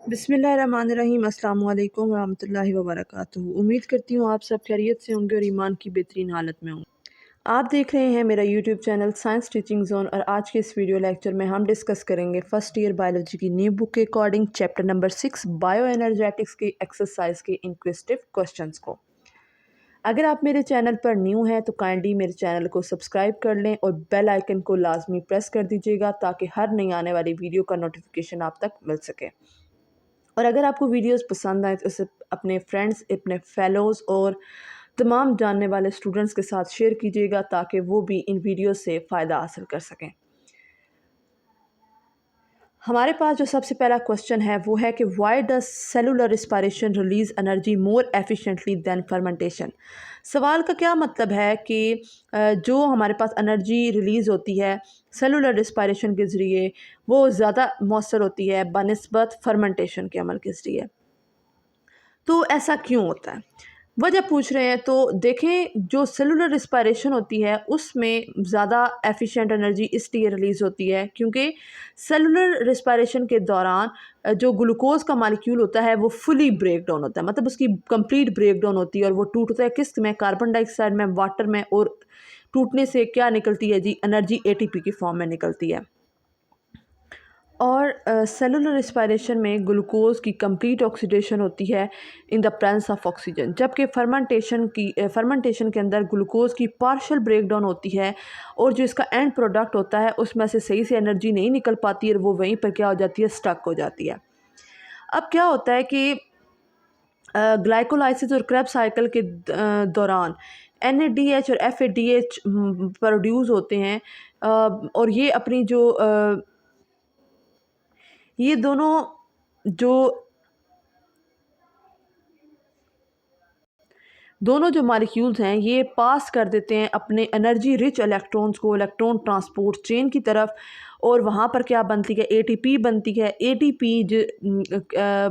बिस्मिल्लाहिर्रहमानिर्रहीम अस्सलाम वालेकुम रहमतुल्लाहि व बरकातुहू। उम्मीद करती हूँ आप सब खैरियत से होंगे और ईमान की बेहतरीन हालत में होंगे। आप देख रहे हैं मेरा YouTube channel science teaching zone और आज के इस वीडियो लेक्चर में हम डिस्कस करेंगे फर्स्ट ईयर बायोलॉजी की न्यू बुक के according chapter number 6 bio energetics के एक्सरसाइज के इंक्वेस्टिव क्वेश्चंस को। अगर आप मेरे चैनल पर न्यू हैं तो काइंडली मेरे चैनल को सब्सक्राइब कर लें और बेल आइकन को लाजमी प्रेस कर दीजिएगा ताकि हर नई आने वाली वीडियो का नोटिफिकेशन आप तक मिल सके। और अगर आपको वीडियोस पसंद आए तो इसे अपने फ्रेंड्स, अपने फेलोज़ और तमाम जानने वाले स्टूडेंट्स के साथ शेयर कीजिएगा ताकि वो भी इन वीडियो से फ़ायदा हासिल कर सकें। हमारे पास जो सबसे पहला क्वेश्चन है वो है कि why does cellular respiration release energy more efficiently then fermentation. सवाल का क्या मतलब है कि जो हमारे पास एनर्जी रिलीज़ होती है सेलुलर रिस्पायरेशन के ज़रिए वो ज़्यादा मौसर होती है बनिस्बत फर्मेंटेशन के अमल के ज़रिए। तो ऐसा क्यों होता है? वजह पूछ रहे हैं तो देखें, जो सेलुलर रिस्पायरेशन होती है उसमें ज़्यादा एफिशिएंट एनर्जी इसलिए रिलीज़ होती है क्योंकि सेलुलर रिस्पायरेशन के दौरान जो ग्लूकोज का मॉलिक्यूल होता है वो फुली ब्रेक डाउन होता है, मतलब उसकी कंप्लीट ब्रेक डाउन होती है और वो टूटता है किस में, कार्बन डाइऑक्साइड में, वाटर में, और टूटने से क्या निकलती है जी, एनर्जी एटीपी की फॉर्म में निकलती है। और सेलुलर रिस्पायरेशन में ग्लूकोज की कंप्लीट ऑक्सीडेशन होती है in the presence of oxygen, जबकि फर्मेंटेशन के अंदर ग्लूकोज की पार्शियल ब्रेकडाउन होती है और जो इसका एंड प्रोडक्ट होता है उसमें से सही से एनर्जी नहीं निकल पाती और वो वहीं पर क्या हो जाती है, स्टक हो जाती है। अब क्या होता है कि ग्लाइकोलाइसिस और क्रेब्स साइकिल के दौरान NADH और FADH प्रोड्यूस होते हैं और ये अपनी जो ये दोनों जो मॉलिक्यूल्स हैं ये पास कर देते हैं अपने एनर्जी रिच इलेक्ट्रॉन्स को इलेक्ट्रॉन ट्रांसपोर्ट चेन की तरफ, और वहाँ पर क्या बनती है, ATP बनती है। ATP जो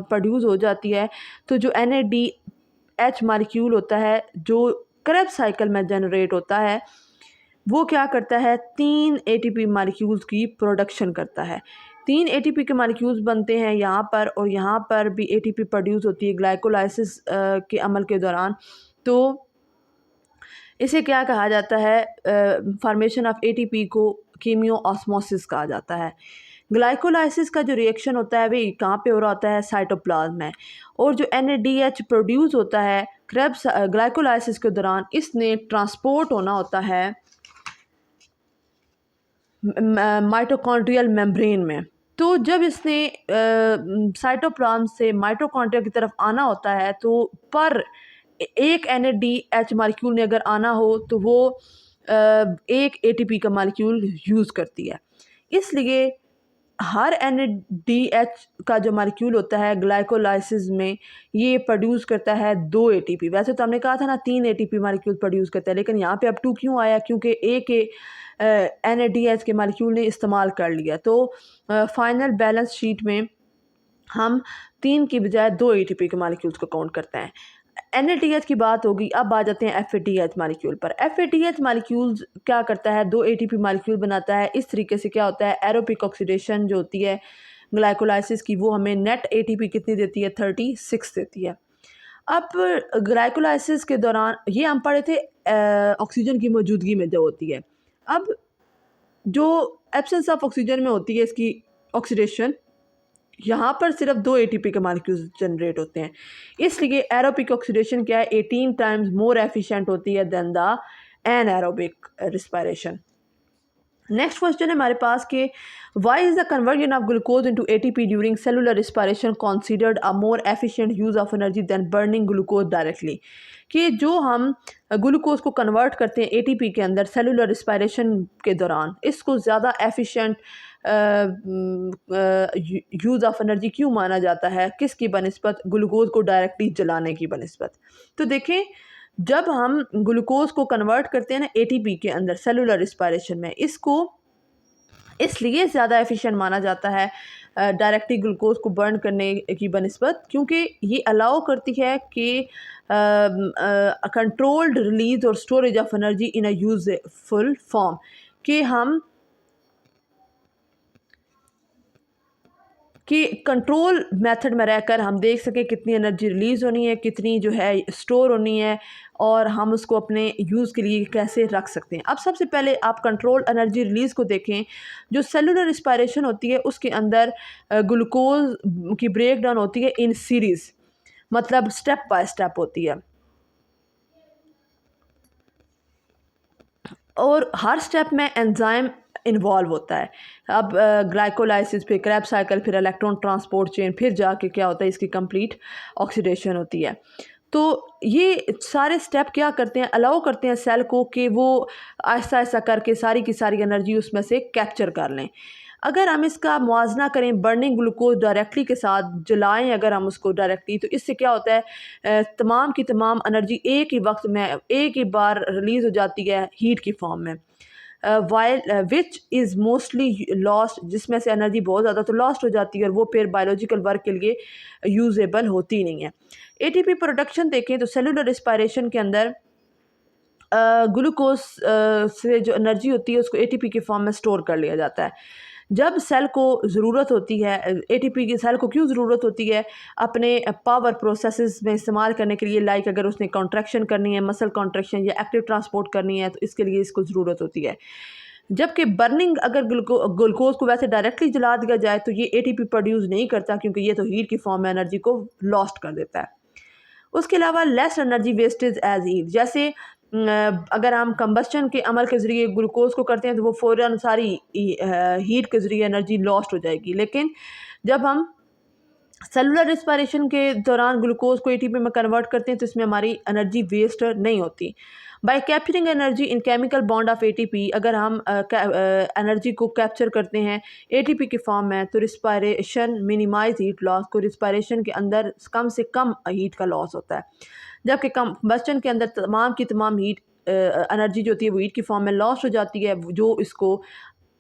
प्रोड्यूस हो जाती है तो जो NADH मॉलिक्यूल होता है जो क्रेब्स साइकिल में जनरेट होता है वो क्या करता है, 3 ATP मॉलिक्यूल्स की प्रोडक्शन करता है। 3 ATP के मॉलिक्यूल्स बनते हैं यहाँ पर, और यहाँ पर भी ATP प्रोड्यूस होती है ग्लाइकोलाइसिस के अमल के दौरान। तो इसे क्या कहा जाता है, फॉर्मेशन ऑफ ATP को कीमियो ऑस्मोसिस कहा जाता है। ग्लाइकोलाइसिस का जो रिएक्शन होता है वही कहाँ पे हो रहा होता है, साइटोप्लाज्म में। और जो NADH प्रोड्यूस होता है क्रेब्स ग्लाइकोलाइसिस के दौरान इसने ट्रांसपोर्ट होना होता है माइटोकॉन्ड्रियल मेम्ब्रेन में। तो जब इसने साइटोप्लाज्म से माइटोकॉन्ड्रिया की तरफ आना होता है तो पर एक NADH मॉलिक्यूल ने अगर आना हो तो वो एक ATP का मॉलिक्यूल यूज़ करती है। इसलिए हर NADH का जो मॉलिक्यूल होता है ग्लाइकोलाइसिस में ये प्रोड्यूस करता है 2 ATP। वैसे तो हमने कहा था ना 3 ATP मॉलिक्यूल प्रोड्यूस करता है, लेकिन यहाँ पे अब 2 क्यों आया, क्योंकि एक NADH के मॉलिक्यूल ने इस्तेमाल कर लिया। तो फाइनल बैलेंस शीट में हम 3 की बजाय 2 ATP के मॉलिक्यूल्स को काउंट करते हैं। NADH की बात होगी, अब आ जाते हैं FADH मॉलिक्यूल पर। FADH मॉलिक्यूल्स क्या करता है, 2 ATP मॉलिक्यूल बनाता है। इस तरीके से क्या होता है, एरोबिक ऑक्सीडेशन जो होती है ग्लाइकोलाइसिस की वो हमें नेट ATP कितनी देती है, 36 देती है। अब ग्लाइकोलाइसिस के दौरान ये हम पढ़े थे ऑक्सीजन की मौजूदगी में जो होती है। अब जो एब्सेंस ऑफ ऑक्सीजन में होती है इसकी ऑक्सीडेशन, यहाँ पर सिर्फ 2 ATP के मॉलिक्यूल्स जनरेट होते हैं। इसलिए एरोबिक ऑक्सीडेशन क्या है, 18 टाइम्स मोर एफिशिएंट होती है than the anaerobic respiration. Next question है हमारे पास कि why is the conversion of glucose into ATP during cellular respiration considered a more efficient use of energy than burning glucose directly. कि जो हम glucose को कन्वर्ट करते हैं ATP के अंदर सेलुलर रिस्पायरेशन के दौरान, इसको ज़्यादा एफिशिएंट यूज़ ऑफ एनर्जी क्यों माना जाता है, किसकी बनिस्बत, ग्लूकोज को डायरेक्टली जलाने की बनिस्बत। तो देखें, जब हम ग्लूकोज को कन्वर्ट करते हैं ना ATP के अंदर सेलुलर रिस्पायरेशन में, इसको इसलिए ज़्यादा एफिशिएंट माना जाता है डायरेक्टली ग्लूकोज को बर्न करने की बनिस्बत, क्योंकि ये अलाउ करती है कि कंट्रोल्ड रिलीज और storage of energy in a useful form, कि कि कंट्रोल मेथड में रहकर हम देख सकें कितनी एनर्जी रिलीज़ होनी है, कितनी जो है स्टोर होनी है, और हम उसको अपने यूज़ के लिए कैसे रख सकते हैं। अब सबसे पहले आप कंट्रोल एनर्जी रिलीज़ को देखें। जो सेलुलर रिस्पायरेशन होती है उसके अंदर ग्लूकोज की ब्रेक डाउन होती है इन सीरीज़, मतलब स्टेप बाय स्टेप होती है, और हर स्टेप में एंजाइम इन्वॉल्व होता है। अब ग्लाइकोलाइसिस, फिर क्रेब्स साइकिल, फिर इलेक्ट्रॉन ट्रांसपोर्ट चेन, फिर जाके क्या होता है, इसकी कंप्लीट ऑक्सीडेशन होती है। तो ये सारे स्टेप क्या करते हैं, अलाउ करते हैं सेल को कि वो आहिस्ता आहिस्ता करके सारी की सारी एनर्जी उसमें से कैप्चर कर लें। अगर हम इसका मुआवजा करें बर्निंग ग्लूकोज डायरेक्टली के साथ, जलाएं अगर हम उसको डायरेक्टली, तो इससे क्या होता है, तमाम की तमाम एनर्जी एक ही वक्त में एक ही बार रिलीज़ हो जाती है हीट की फॉर्म में, while which is mostly lost, जिसमें से एनर्जी बहुत ज़्यादा तो लॉस्ट हो जाती है और वो फिर बायोलॉजिकल वर्क के लिए यूजेबल होती नहीं है। एटीपी प्रोडक्शन देखें तो सेलुलर रिस्पायरेशन के अंदर ग्लूकोज से जो एनर्जी होती है उसको एटीपी के फॉर्म में स्टोर कर लिया जाता है। जब सेल को ज़रूरत होती है, एटीपी की सेल को क्यों ज़रूरत होती है, अपने पावर प्रोसेसेस में इस्तेमाल करने के लिए, लाइक अगर उसने कॉन्ट्रैक्शन करनी है, मसल कॉन्ट्रैक्शन या एक्टिव ट्रांसपोर्ट करनी है, तो इसके लिए इसको ज़रूरत होती है। जबकि बर्निंग अगर ग्लूकोज को वैसे डायरेक्टली जला दिया जाए तो ये एटीपी प्रोड्यूस नहीं करता, क्योंकि ये तो हीट की फॉर्म में एनर्जी को लॉस्ट कर देता है। उसके अलावा less energy wastage as heat, जैसे अगर हम कंबस्चन के अमल के ज़रिए ग्लूकोज को करते हैं तो वो फ़ौरन सारी हीट के ज़रिए एनर्जी लॉस्ट हो जाएगी, लेकिन जब हम सेलुलर रिस्पायरेशन के दौरान ग्लूकोज को एटीपी में कन्वर्ट करते हैं तो इसमें हमारी एनर्जी वेस्ट नहीं होती। Bye capturing energy in chemical bond of ATP, अगर हम एनर्जी को कैप्चर करते हैं एटीपी के फॉर्म में, तो रिस्पायरेशन मिनिमाइज हीट लॉस, को रिस्पायरेशन के अंदर कम से कम हीट का लॉस होता है, जबकि कंबस्चन के अंदर तमाम की तमाम हीट एनर्जी जो होती है वो हीट की फॉर्म में लॉस हो जाती है, जो इसको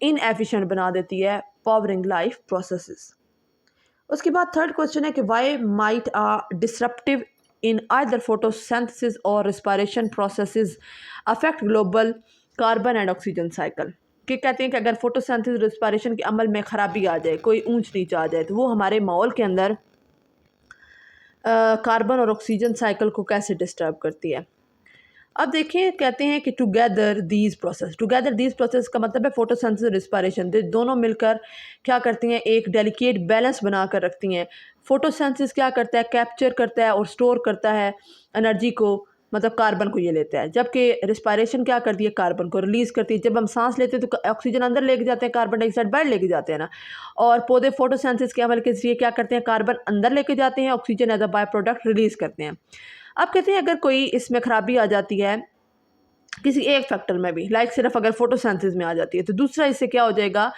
इनएफिशिएंट बना देती है पावरिंग लाइफ प्रोसेसेस। उसके बाद थर्ड क्वेश्चन है कि why might a disruptive in either photosynthesis और respiration processes affect global carbon and oxygen cycle. कि कहते हैं कि अगर फोटोसिंथेसिस रिस्पायरेशन के अमल में ख़राबी आ जाए, कोई ऊंच नीच आ जाए, तो वो हमारे माहौल के अंदर कार्बन और ऑक्सीजन साइकिल को कैसे डिस्टर्ब करती है। अब देखिए, कहते हैं कि टुगेदर दीज प्रोसेस का मतलब है फोटोसिंथेसिस रिस्पायरेशन, दोनों मिलकर क्या करती हैं, एक डेलिकेट बैलेंस बना कर रखती हैं। फोटोसिंथेसिस क्या करता है, कैप्चर करता है और स्टोर करता है एनर्जी को, मतलब कार्बन को ये लेता है, जबकि रिस्पायरेशन क्या करती है, कार्बन को रिलीज़ करती है। जब हम सांस लेते हैं तो ऑक्सीजन अंदर लेके जाते हैं, कार्बन डाइऑक्साइड बाहर लेके जाते हैं ना, और पौधे फोटोसिंथेसिस के अमल के जरिए क्या करते हैं, कार्बन अंदर लेके जाते हैं, oxygen as a by product release करते हैं। अब कहते हैं अगर कोई इसमें ख़राबी आ जाती है किसी एक फैक्टर में भी, लाइक सिर्फ अगर फोटोसिंथेसिस में आ जाती है, तो दूसरा इससे क्या हो जाएगा,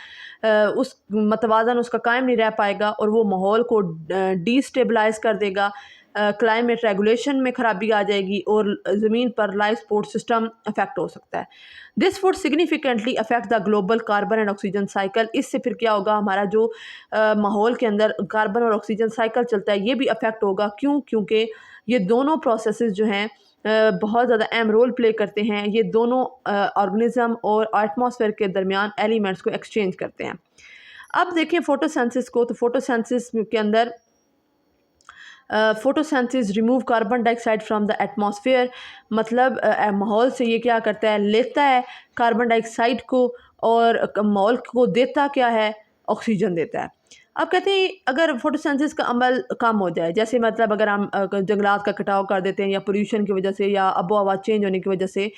उस मतवाजन उसका कायम नहीं रह पाएगा और वो माहौल को डीस्टेबलाइज कर देगा, क्लाइमेट रेगुलेशन में ख़राबी आ जाएगी और ज़मीन पर लाइफ सपोर्ट सिस्टम अफेक्ट हो सकता है। This would significantly affect the global carbon and oxygen cycle. इससे फिर क्या होगा, हमारा जो माहौल के अंदर कार्बन और ऑक्सीजन साइकिल चलता है ये भी अफेक्ट होगा। क्यों? क्योंकि ये दोनों प्रोसेसेस जो हैं बहुत ज़्यादा अहम रोल प्ले करते हैं। ये दोनों ऑर्गेनिज्म और एटमॉस्फेयर के दरमियान एलिमेंट्स को एक्सचेंज करते हैं। अब देखिए फोटोसिंथेसिस को, तो फोटोसिंथेसिस के अंदर photosynthesis remove carbon dioxide from the atmosphere, मतलब माहौल से ये क्या करता है, लेता है कार्बन डाइऑक्साइड को और माहौल को देता क्या है, ऑक्सीजन देता है। अब कहते हैं अगर फोटोसिंथेसिस का अमल कम हो जाए, जैसे मतलब अगर हम जंगलात का कटाव कर देते हैं या पोल्यूशन की वजह से या आबो हवा चेंज होने की वजह से,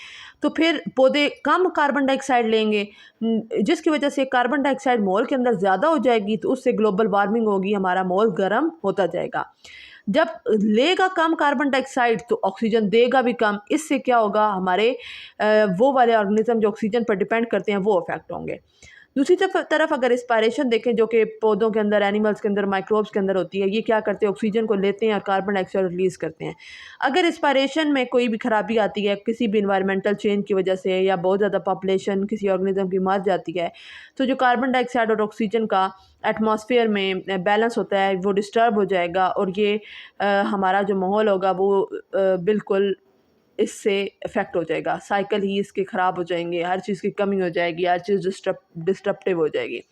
तो फिर पौधे कम कार्बन डाइऑक्साइड लेंगे, जिसकी वजह से कार्बन डाइऑक्साइड माहौल के अंदर ज़्यादा हो जाएगी, तो उससे ग्लोबल वार्मिंग होगी, हमारा माहौल गर्म होता जाएगा। जब लेगा कम कार्बन डाइऑक्साइड तो ऑक्सीजन देगा भी कम। इससे क्या होगा, हमारे वो वाले ऑर्गेनिज्म जो ऑक्सीजन पर डिपेंड करते हैं वो अफेक्ट होंगे। दूसरी तरफ अगर रिस्पायरेशन देखें, जो कि पौधों के अंदर, एनिमल्स के अंदर, माइक्रोब्स के अंदर होती है, ये क्या करते हैं, ऑक्सीजन को लेते हैं और कार्बन डाइऑक्साइड रिलीज़ करते हैं। अगर रिस्पायरेशन में कोई भी खराबी आती है किसी भी इन्वायरमेंटल चेंज की वजह से या बहुत ज़्यादा पॉपुलेशन किसी ऑर्गेनिज्म की मर जाती है, तो जो कार्बन डाइऑक्साइड और ऑक्सीजन का एटमॉस्फेयर में बैलेंस होता है वो डिस्टर्ब हो जाएगा और ये हमारा जो माहौल होगा वो बिल्कुल इससे इफ़ेक्ट हो जाएगा। साइकिल ही इसके ख़राब हो जाएंगे, हर चीज़ की कमी हो जाएगी, हर चीज़ डिस्ट्रप्टिव हो जाएगी।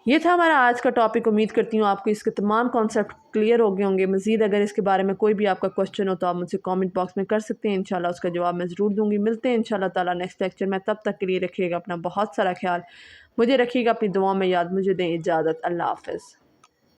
ये था हमारा आज का टॉपिक। उम्मीद करती हूँ आपको इसके तमाम कॉन्सेप्ट क्लियर हो गए होंगे। मज़ीद अगर इसके बारे में कोई भी आपका क्वेश्चन हो तो आप मुझसे कमेंट बॉक्स में कर सकते हैं। इंशाल्लाह उसका जवाब मैं ज़रूर दूँगी। मिलते हैं इंशाल्लाह ताला नेक्स्ट लेक्चर में। तब तक के लिए रखिएगा अपना बहुत सारा ख्याल। मुझे रखिएगा अपनी दुआओं में याद। मुझे दें इजाज़त। अल्लाह हाफ़िज़।